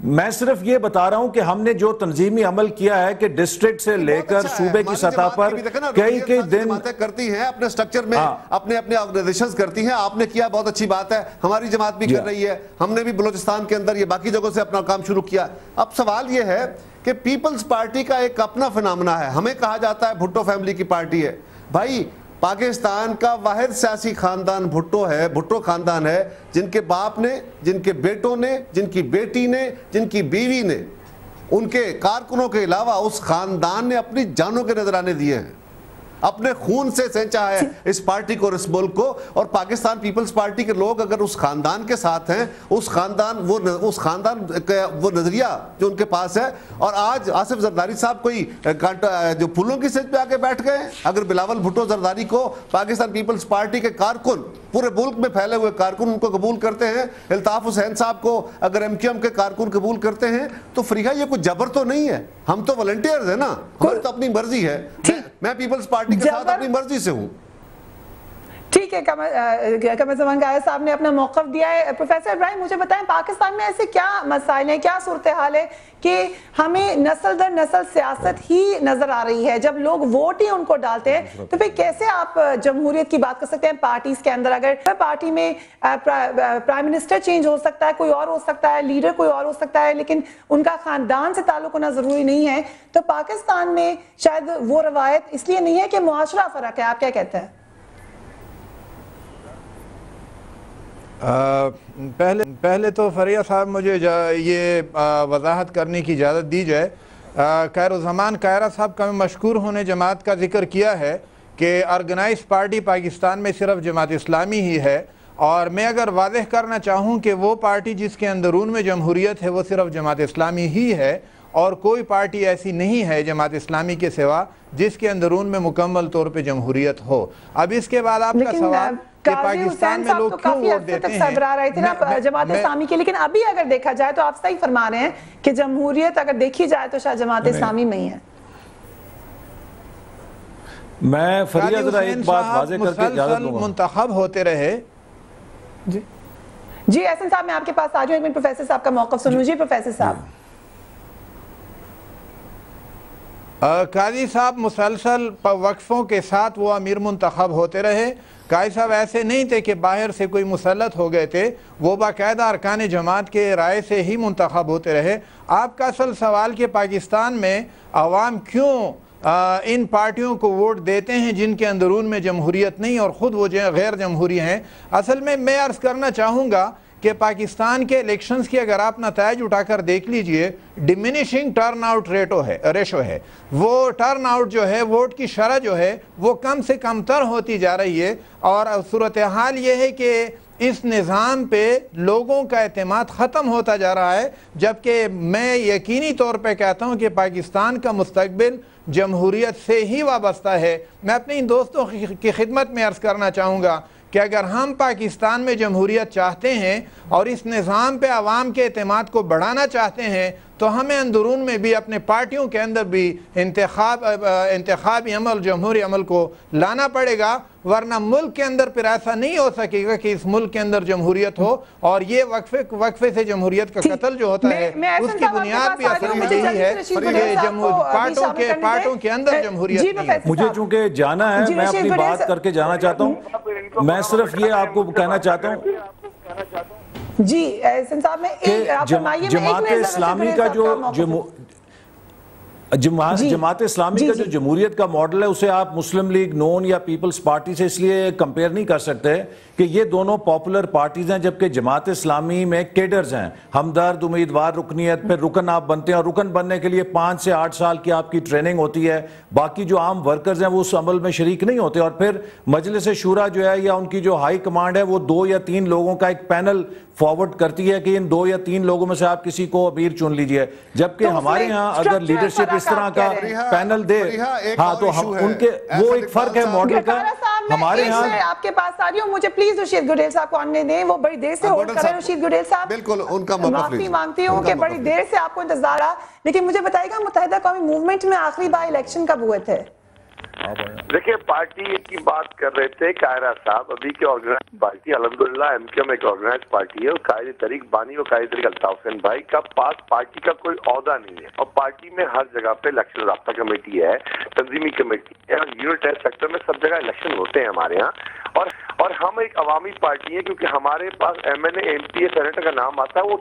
میں صرف یہ بتا رہا ہوں کہ ہم نے جو تنظیمی عمل کیا ہے کہ ڈسٹرکٹ سے لے کر صوبے کی سطح پر کئی دن کرتی ہیں اپنے سٹرکچر میں اپنے آرگنائزیشنز کرتی ہیں. آپ نے کیا بہت اچھی بات ہے, ہماری جماعت بھی کر رہی ہے, ہم نے بھی بلوچستان کے اندر یہ باقی جگہوں سے اپنا کام شروع کیا. اب سوال یہ ہے کہ پیپلز پارٹی کا ایک اپنا فنامنا ہے. ہمیں کہا جاتا ہے بھٹو فیملی کی پارٹی ہے. بھائی پاکستان کا واحد سیاسی خاندان بھٹو ہے, بھٹو خاندان ہے, جن کے باپ نے, جن کے بیٹوں نے, جن کی بیٹی نے, جن کی بیوی نے, ان کے کارکنوں کے علاوہ اس خاندان نے اپنی جانوں کے نذرانے دیے ہیں, اپنے خون سے سینچا ہے اس پارٹی کو اور اس ملک کو. اور پاکستان پیپلز پارٹی کے لوگ اگر اس خاندان کے ساتھ ہیں, اس خاندان کا وہ نظریہ جو ان کے پاس ہے. اور آج آصف زرداری صاحب کوئی جو پھولوں کی سیج پہ آ کے بیٹھ گئے, اگر بلاول بھٹو زرداری کو پاکستان پیپلز پارٹی کے کارکن, پورے ملک میں پھیلے ہوئے کارکن ان کو قبول کرتے ہیں, الطاف حسین صاحب کو اگر ایم کیو ایم کے کارکن قبول کرتے ہیں, تو فریحہ یہ کوئی جبر تو نہیں ہے. ہم تو والنٹیئرز ہیں نا, ہماری تو اپنی مرضی ہے. میں پیپلز پارٹی کے ساتھ اپنی مرضی سے ہوں. ٹھیک ہے, قمر زمان قائد صاحب نے اپنا موقف دیا ہے. پروفیسر ابراہیم مجھے بتائیں, پاکستان میں ایسے کیا مسائل ہیں, کیا صورتحال ہے کہ ہمیں نسل در نسل سیاست ہی نظر آ رہی ہے؟ جب لوگ ووٹ ہی ان کو ڈالتے ہیں تو پھر کیسے آپ جمہوریت کی بات کر سکتے ہیں پارٹیز کے اندر؟ اگر پارٹی میں پرائم منسٹر چینج ہو سکتا ہے, کوئی اور ہو سکتا ہے, لیڈر کوئی اور ہو سکتا ہے, لیکن ان کا خاندان سے تعلق ہونا ضروری نہیں ہے, تو پاکستان میں شاید وہ روایت اس لیے نہیں ہے کہ معاشرہ فرق ہے. آپ کیا کہتے ہیں؟ پہلے تو فریحہ صاحب مجھے یہ وضاحت کرنے کی اجازت دی جائے. خیرالزمان قاہرہ صاحب کا میں مشکور ہونے جماعت کا ذکر کیا ہے کہ آرگنائز پارٹی پاکستان میں صرف جماعت اسلامی ہی ہے, اور میں اگر واضح کرنا چاہوں کہ وہ پارٹی جس کے اندرون میں جمہوریت ہے وہ صرف جماعت اسلامی ہی ہے, اور کوئی پارٹی ایسی نہیں ہے جماعت اسلامی کے سوا جس کے اندرون میں مکمل طور پہ جمہوریت ہو. اب اس کے بعد آپ کا سوال کہ پاکستان میں لوگ کیوں ووٹ دیتے ہیں, سربراہ رہے تھے نا جماعت اسلامی کے, لیکن ابھی اگر دیکھا جائے تو آپ صحیح فرما رہے ہیں کہ جمہوریت اگر دیکھی جائے تو شاید جماعت اسلامی میں ہی ہے. میں فریحہ ذرا ایک بات واضح کر کے اجازت دوں گا. منتخب ہوتے رہے. جی احسن صاحب میں آپ کے پاس آ جاؤں, ایک منٹ پروفیسر صاحب کا موقف سنوں. جی پروفیسر صاحب. قاضی صاحب مسلسل وقفوں کے ساتھ وہ امیر منتخب ہوتے رہے. قاضی صاحب ایسے نہیں تھے کہ باہر سے کوئی مسلط ہو گئے تھے, وہ باقاعدہ ارکان جماعت کے رائے سے ہی منتخب ہوتے رہے. آپ کا اصل سوال کہ پاکستان میں عوام کیوں ان پارٹیوں کو ووٹ دیتے ہیں جن کے اندرون میں جمہوریت نہیں اور خود وہ غیر جمہوری ہیں, اصل میں عرض کرنا چاہوں گا کہ پاکستان کے الیکشنز کی اگر آپ نتائج اٹھا کر دیکھ لیجئے, ڈیمینشنگ ٹرن آؤٹ ریشو ہے. وہ ٹرن آؤٹ جو ہے, ووٹ کی شرح جو ہے وہ کم سے کم تر ہوتی جا رہی ہے, اور صورتحال یہ ہے کہ اس نظام پہ لوگوں کا اعتماد ختم ہوتا جا رہا ہے. جبکہ میں یقینی طور پہ کہتا ہوں کہ پاکستان کا مستقبل جمہوریت سے ہی وابستہ ہے. میں اپنے ان دوستوں کی خدمت میں عرض کرنا چاہوں گا کہ اگر ہم پاکستان میں جمہوریت چاہتے ہیں اور اس نظام پہ عوام کے اعتماد کو بڑھانا چاہتے ہیں, تو ہمیں اندرون میں بھی اپنے پارٹیوں کے اندر بھی انتخابی عمل, جمہوری عمل کو لانا پڑے گا, ورنہ ملک کے اندر پھر ایسا نہیں ہو سکے گا کہ اس ملک کے اندر جمہوریت ہو. اور یہ وقفے سے جمہوریت کا قتل جو ہوتا ہے اس کی بنیاد بھی اصل میں یہی ہے کہ پارٹوں کے اندر جمہوریت نہیں ہے. مجھے چونکہ جانا ہے, میں اپنی بات کر کے جانا چاہتا ہوں. میں صرف یہ آپ کو کہنا چاہتا ہوں جی احسن صاحب میں جماعت اسلامی کا جماعت اسلامی کا جو جمہوریت کا ماڈل ہے اسے آپ مسلم لیگ نون یا پیپلز پارٹی سے اس لیے کمپیئر نہیں کر سکتے کہ یہ دونوں پاپولر پارٹیز ہیں, جبکہ جماعت اسلامی میں کیڈرز ہیں, ہمدرد, امیدوار, رکنیت, پھر رکن آپ بنتے ہیں, اور رکن بننے کے لیے 5 سے 8 سال کی آپ کی ٹریننگ ہوتی ہے. باقی جو عام ورکرز ہیں وہ اس عمل میں شریک نہیں ہوتے, اور پھر مجلس شورا جو ہے یا ان کی جو ہائی کمانڈ ہے وہ 2 یا 3 لوگوں کا ایک پینل فارورڈ کرتی ہے کہ ان 2 یا 3 لوگوں میں سے آپ کسی کو امیر چن لیجئے. جبکہ ہمارے ہاں اگر لیڈرشپ اس طرح کا پینل دے, ہاں تو ان کے وہ ایک فرق ہے ماڈل کا. ہمارے ہاں آپ کے پاس آ رہی ہوں, مجھے پلیز رشید گڈیل صاحب کو آنے دیں, وہ بڑی دیر سے ہولڈ کر رہے ہیں. رشید گڈیل صاحب بالکل ان کا موقف معافی مانگتی ہوں کہ بڑی دیر سے آپ کو انتظار رہا, لیکن مجھے بتائیے گا متحدہ قومی موومنٹ میں آخری بار الیکشن کب ہوئے تھے؟ دیکھیے پارٹی کی بات کر رہے تھے قاہرہ صاحب. ابھی کی آرگنائز پارٹی الحمدللہ ایم کیو ایم ایک آرگنائز پارٹی ہے, اور قائد طریق بانی اور قائد طریق الطاف حسین بھائی کا پاس پارٹی کا کوئی عہدہ نہیں ہے, اور پارٹی میں ہر جگہ پہ الیکشن رابطہ کمیٹی ہے, تنظیمی کمیٹی ہے, اور یونٹ ٹیسٹ سیکٹر میں سب جگہ الیکشن ہوتے ہیں ہمارے ہاں. اور ہم ایک عوامی پارٹی ہے, کیونکہ ہمارے پاس ایم این اے, ایم پی اے, سینیٹر کا نام آتا ہے, وہ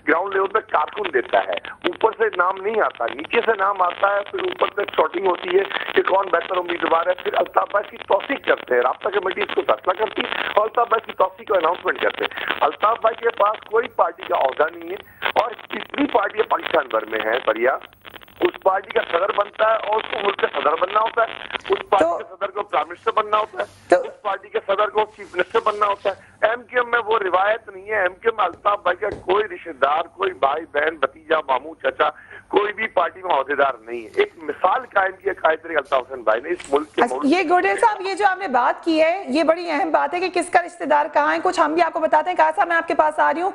گراؤنڈ لیول پہ کارکن دیتا ہے, اوپر سے نام نہیں آتا, نیچے سے نام آتا ہے, پھر اوپر سے شارٹنگ ہوتی ہے کہ کون بہتر امیدوار ہے, پھر الطاف بھائی کی توثیق کرتے ہیں, رابطہ کمیٹی اس کو فیصلہ کرتی ہے اور الطاف بھائی کی توثیق کو اناؤنسمنٹ کرتے ہیں. الطاف بھائی کے پاس کوئی پارٹی کا عہدہ نہیں ہے, اور جتنی پارٹیاں پاکستان بھر میں ہیں بریا, اس پارٹی کا صدر بنتا ہے اور اس کو ملک کا صدر بننا ہوتا ہے, اس پارٹی کے صدر کو پرائم منسٹر بننا ہوتا ہے, اس پارٹی کے صدر کو چیف منسٹر بننا ہوتا ہے. ایم کیو ایم میں وہ روایت نہیں ہے. ایم کیو ایم الطاف بھائی کا کوئی رشتہ دار, کوئی بھائی بہن, بھتیجا, ماموں, چچا, کوئی بھی پارٹی میں عہدیدار نہیں ہے. ایک مثال قائم کی ہے قائد طریق الطاف حسین بھائی نے اس ملک کے. یہ گوڈیل صاحب, یہ جو آپ نے بات کی ہے یہ بڑی اہم بات ہے کہ کس کا رشتہ دار کہاں ہے. کچھ ہم بھی آپ کو بتاتے ہیں. قائد صاحب میں آپ کے پاس آ رہی ہوں,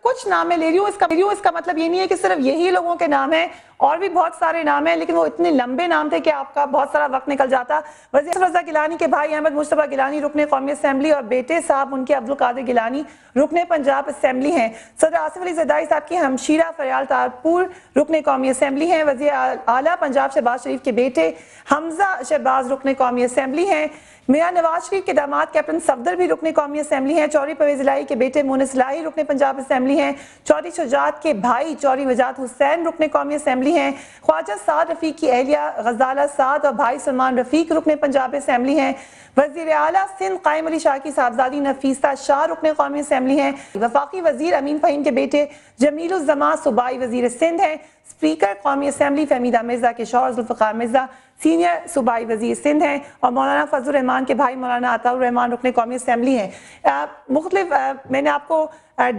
کچھ نام میں لے رہی ہوں, اس کا مطلب یہ نہیں ہے کہ صرف یہی لوگوں کے نام ہیں, اور بھی بہت سارے نام ہیں, لیکن وہ اتنے لمبے نام تھے کہ آپ کا بہت سارا وقت نکل جاتا. وزیر رضا گیلانی کے بھائی احمد مصطفیٰ گیلانی رکن قومی اسمبلی, اور بیٹے صاحب ان کے عبدالقادر گیلانی رکن پنجاب اسمبلی ہیں. صدر آصف علی زرداری صاحب کی ہمشیرہ فریال تارپور رکن قومی اسمبلی ہیں. وزیر اعلیٰ پنجاب شہباز شریف کے بیٹے حمزہ شہباز رکن قومی اسمبلی ہیں. میاں نواز شریف کے داماد کیپٹن صفدر بھی رکن قومی اسمبلی ہیں. چوہدری پرویز الہی کے بیٹے مونس الہی رکن پنجاب اسمبلی ہیں. چوہدری شجاعت کے بھائی چوہدری وجاہت حسین رکن قومی اسمبلی ہیں. خواجہ سعد رفیق کی اہلیہ غزالہ سعد اور بھائی سلمان رفیق رکن پنجاب اسمبلی ہیں. وزیر اعلیٰ سندھ قائم علی شاہ کی صاحبزادی نفیسہ شاہ رکن قومی اسمبلی ہیں. وفاقی وزیر امین فہیم کے بیٹے جمیل الزمان صوبائی وزیر سندھ ہیں. اسپیکر قومی اسمبلی فہمیدہ مرزا کے شوہر ذوالفقار مرزا سینئر صوبائی وزیر سندھ ہیں. اور مولانا فضل الرحمان کے بھائی مولانا عطا الرحمان رکن قومی اسمبلی ہیں. مختلف میں نے آپ کو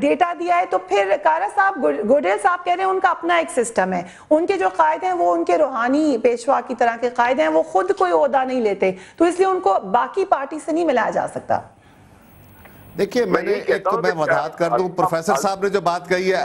ڈیٹا دیا ہے. تو پھر قائرہ صاحب, گوڈیل صاحب کہہ رہے ہیں ان کا اپنا ایک سسٹم ہے, ان کے جو قائد ہیں وہ ان کے روحانی پیشوا کی طرح کے قائد ہیں, وہ خود کوئی عہدہ نہیں لیتے, تو اس لیے ان کو باقی پارٹی سے نہیں ملایا جا سکتا. دیکھیے میں نے ایک تو میں وضاحت کر دوں, پروفیسر صاحب نے جو بات کہی ہے,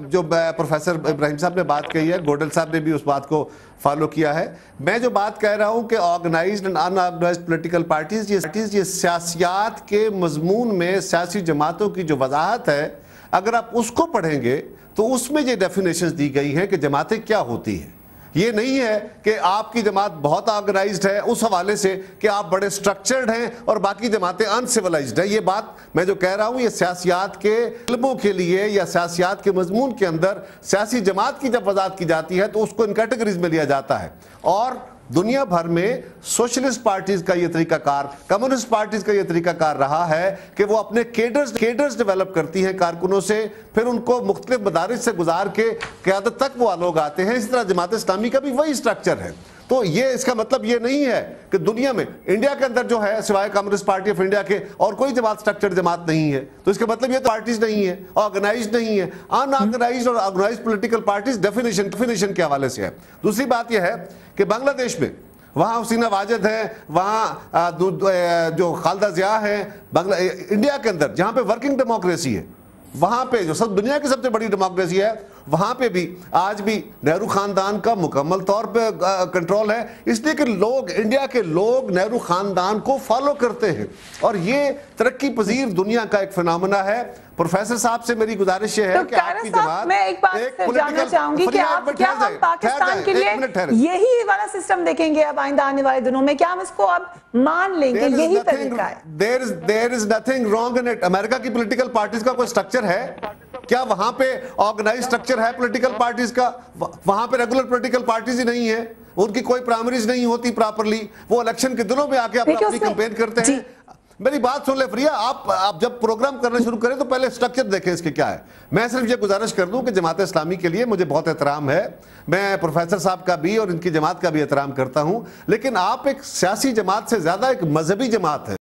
جو پروفیسر ابراہیم صاحب نے بات کہی ہے, گوڈل صاحب نے بھی اس بات کو فالو کیا ہے. میں جو بات کہہ رہا ہوں کہ organized and unorganized political parties, یہ سیاسیات کے مضمون میں سیاسی جماعتوں کی جو وضاحت ہے, اگر آپ اس کو پڑھیں گے تو اس میں یہ ڈیفینیشنز دی گئی ہیں کہ جماعتیں کیا ہوتی ہیں. یہ نہیں ہے کہ آپ کی جماعت بہت آرگنائزڈ ہے اس حوالے سے کہ آپ بڑے سٹرکچرڈ ہیں اور باقی جماعتیں انسیولائزڈ ہیں. یہ بات میں جو کہہ رہا ہوں, یہ سیاسیات کے علموں کے لیے یا سیاسیات کے مضمون کے اندر سیاسی جماعت کی جب وضاحت کی جاتی ہے تو اس کو ان کیٹیگریز میں لیا جاتا ہے. اور دنیا بھر میں سوشلسٹ پارٹیز کا یہ طریقہ کار, کمیونسٹ پارٹیز کا یہ طریقہ کار رہا ہے کہ وہ اپنے کیڈرز ڈیولپ کرتی ہیں کارکنوں سے, پھر ان کو مختلف مدارج سے گزار کے قیادت تک وہ لوگ آتے ہیں. اسی طرح جماعت اسلامی کا بھی وہی سٹرکچر ہے. تو یہ اس کا مطلب یہ نہیں ہے کہ دنیا میں, انڈیا کے اندر جو ہے سوائے کمیونسٹ پارٹی آف انڈیا کے اور کوئی جماعت سٹرکچرڈ جماعت نہیں ہے. تو اس کا مطلب یہ تو پارٹیز نہیں ہے, آرگنائزڈ نہیں ہے. ان آرگنائزڈ اور آرگنائزڈ پولیٹیکل پارٹیز ڈیفینیشن کے حوالے سے ہے. دوسری بات یہ ہے کہ بنگلہ دیش میں وہاں حسینہ واجد ہیں, وہاں جو خالدہ ضیاء ہیں. انڈیا کے اندر جہاں پہ ورکنگ ڈیموکریسی ہے, وہاں پہ جو دنیا کی سب سے بڑی ڈیموکریسی ہے, وہاں پہ بھی آج بھی نہرو خاندان کا مکمل طور پہ کنٹرول ہے, اس لیے کہ لوگ, انڈیا کے لوگ نہرو خاندان کو فالو کرتے ہیں. اور یہ ترقی پذیر دنیا کا ایک فنامنا ہے. پروفیسر صاحب سے میری گزارش یہ ہے کہ آپ کی جماعت, میں ایک بات جاننا چاہوں گی کہ آپ کیا ہم پاکستان کے لیے یہی والا سسٹم دیکھیں گے اب آئندہ آنے والے دنوں میں, کیا ہم اس کو اب مان لیں گے یہی طریقہ ہے؟ There is nothing wrong in it. امریکہ کی پولیٹیکل پارٹیز کا کوئی سٹرکچر ہے کیا؟ وہاں پہ آرگنائز سٹرکچر ہے پولیٹیکل پارٹیز کا؟ وہاں پہ ریگولر پولیٹیکل پارٹیز ہی نہیں ہے, ان کی کوئی پرائمریز نہیں ہوتی پراپرلی, وہ الیکشن کے دنوں میں آ کے اپنی کمپین کرتے ہیں. میری بات سن لے فریہ, آپ جب پروگرام کرنا شروع کریں تو پہلے سٹرکچر دیکھیں اس کے کیا ہے. میں صرف یہ گزارش کر دوں کہ جماعت اسلامی کے لیے مجھے بہت احترام ہے, میں پروفیسر صاحب کا بھی اور ان کی جماعت کا بھی احترام کرتا ہوں, لیکن آپ ایک سیاسی جماعت سے زیادہ ایک مذہبی جماعت ہے.